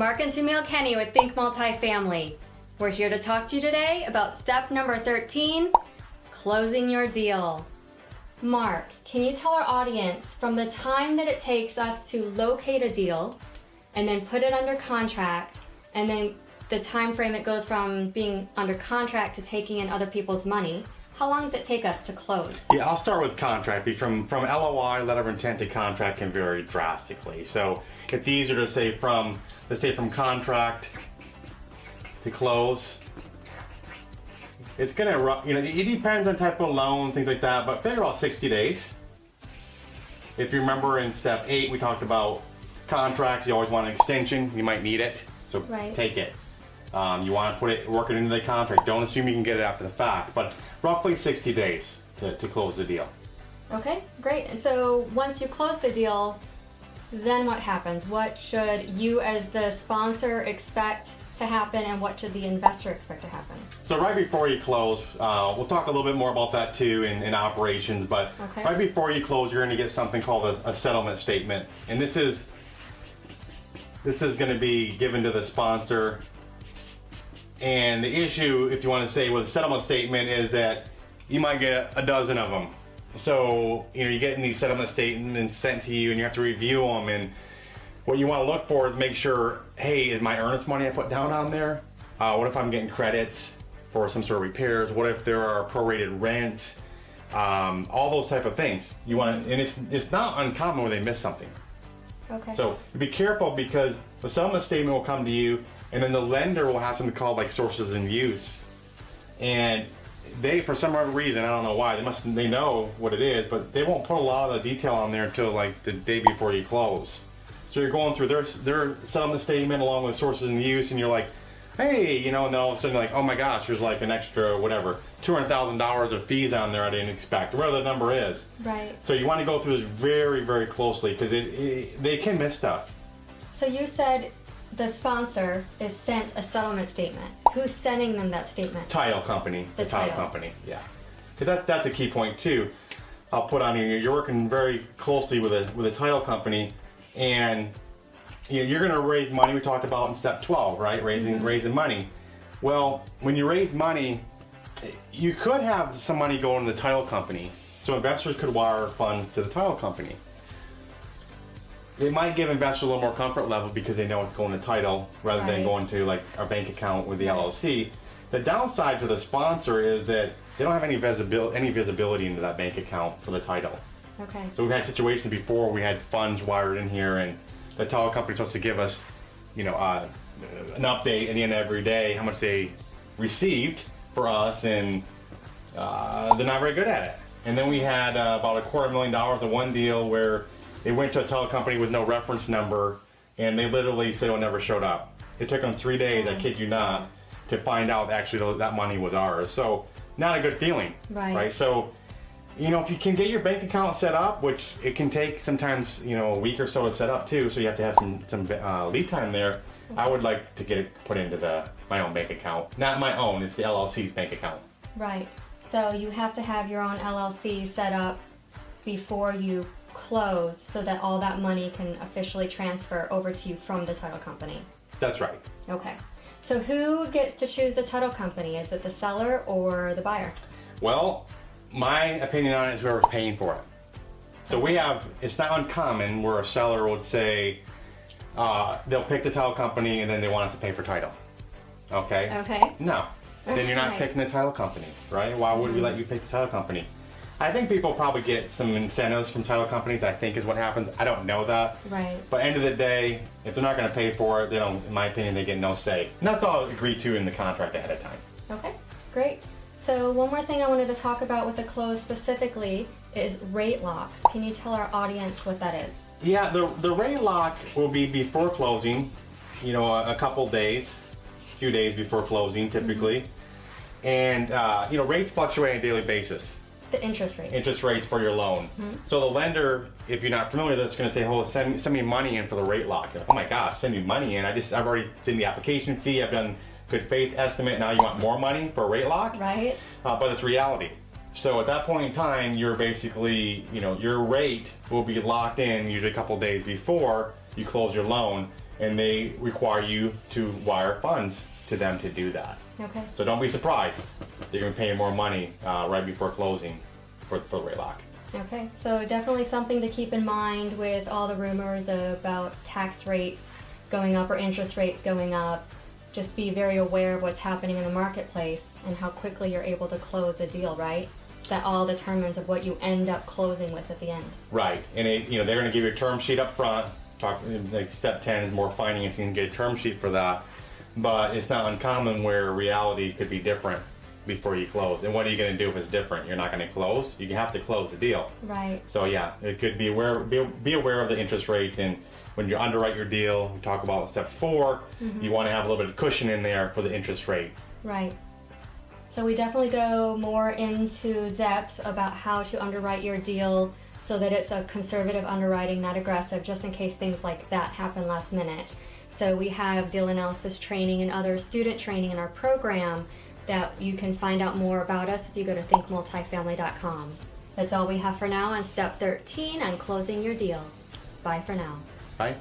Mark and Tamil Kenny with Think Multifamily. We're here to talk to you today about step number 13, closing your deal. Mark, can you tell our audience from the time that it takes us to locate a deal and then put it under contract, and then the time frame it goes from being under contract to taking in other people's money, how long does it take us to close? Yeah, I'll start with contract. From LOI, letter of intent, to contract can vary drastically. So it's easier to say from, let's say from contract to close. It's gonna, it depends on type of loan, things like that, but figure about 60 days. If you remember in step 8, we talked about contracts. You always want an extension. You might need it, so take it. You want to work it into the contract. Don't assume you can get it after the fact, but roughly 60 days to close the deal. Okay, great. And so once you close the deal, then what happens? What should you as the sponsor expect to happen, and what should the investor expect to happen? So right before you close, we'll talk a little bit more about that too in operations, but right before you close, you're going to get something called a settlement statement. And this is going to be given to the sponsor. And the issue, if you want to say with a settlement statement, is that you might get a dozen of them. So, you're getting these settlement statements sent to you and you have to review them, and what you want to look for is make sure, hey, is my earnest money I put down on there? What if I'm getting credits for some sort of repairs? What if there are prorated rents? All those type of things. You want to, and it's not uncommon when they miss something. Okay. So be careful, because the settlement statement will come to you, and then the lender will have something called like sources in use. And they, for some other reason, I don't know why, they know what it is, but they won't put a lot of the detail on there until like the day before you close. So you're going through their settlement statement along with sources in use, and you're like, hey, and then all of a sudden, like, oh my gosh, there's like an extra, whatever, $200,000 of fees on there I didn't expect, whatever the number is. Right. So you want to go through this very, very closely, because they can miss stuff. So you said the sponsor is sent a settlement statement. Who's sending them that statement? Title company. The title company, yeah. That's a key point too. I'll put on here, you're working very closely with a title company, and you're going to raise money. We talked about in step 12, right? Raising money. Well, when you raise money, you could have some money go into the title company. So investors could wire funds to the title company. It might give investors a little more comfort level because they know it's going to title rather than going to like a bank account with the LLC. The downside to the sponsor is that they don't have any visibility into that bank account for the title. Okay. So we've had situations before we had funds wired in here, and the title company's supposed to give us, an update at the end of every day how much they received for us, and they're not very good at it. And then we had about $250,000 of one deal where they went to a title company with no reference number, and they literally said it never showed up. It took them 3 days, I kid you not, to find out actually that money was ours. So not a good feeling, right? So, if you can get your bank account set up, which it can take sometimes, a week or so to set up too, so you have to have some lead time there. I would like to get it put into my own bank account. Not my own, it's the LLC's bank account. Right. So you have to have your own LLC set up before you close, so that all that money can officially transfer over to you from the title company. That's right. Okay. So who gets to choose the title company? Is it the seller or the buyer? Well, my opinion on it is whoever's paying for it. So it's not uncommon where a seller would say, they'll pick the title company and then they want us to pay for title. Okay? Okay. No. Then you're not picking the title company, right? Why would we let you pick the title company? I think people probably get some incentives from title companies, I think is what happens. I don't know that. Right. But end of the day, if they're not going to pay for it, they don't, in my opinion, they get no say. And that's all agreed to in the contract ahead of time. Okay, great. So one more thing I wanted to talk about with the close specifically is rate locks. Can you tell our audience what that is? Yeah, the rate lock will be before closing, a couple days, a few days before closing typically. And, rates fluctuate on a daily basis. The interest rate. Interest rates for your loan. So the lender, if you're not familiar with it, is going to say, oh, send me money in for the rate lock. You're like, oh my gosh, send me money in. I've already done the application fee, I've done good faith estimate, now you want more money for a rate lock? Right. But it's reality. So at that point in time, you're basically, your rate will be locked in usually a couple days before, you close your loan, and they require you to wire funds to them to do that. Okay. So don't be surprised. They're going to be paying more money right before closing for the rate lock. Okay, so definitely something to keep in mind with all the rumors about tax rates going up or interest rates going up. Just be very aware of what's happening in the marketplace and how quickly you're able to close a deal, right? That all determines of what you end up closing with at the end. Right, and they're going to give you a term sheet up front. Like step 10 is more financing, get a term sheet for that. But it's not uncommon where reality could be different before you close. And what are you going to do if it's different? You're not going to close. You have to close the deal. Right. So yeah, it could be aware of the interest rates, and when you underwrite your deal, we talk about step 4. You want to have a little bit of cushion in there for the interest rate. Right. So we definitely go more into depth about how to underwrite your deal so that it's a conservative underwriting, not aggressive, just in case things like that happen last minute. So we have deal analysis training and other student training in our program that you can find out more about us if you go to thinkmultifamily.com. That's all we have for now on step 13 on closing your deal. Bye for now. Bye.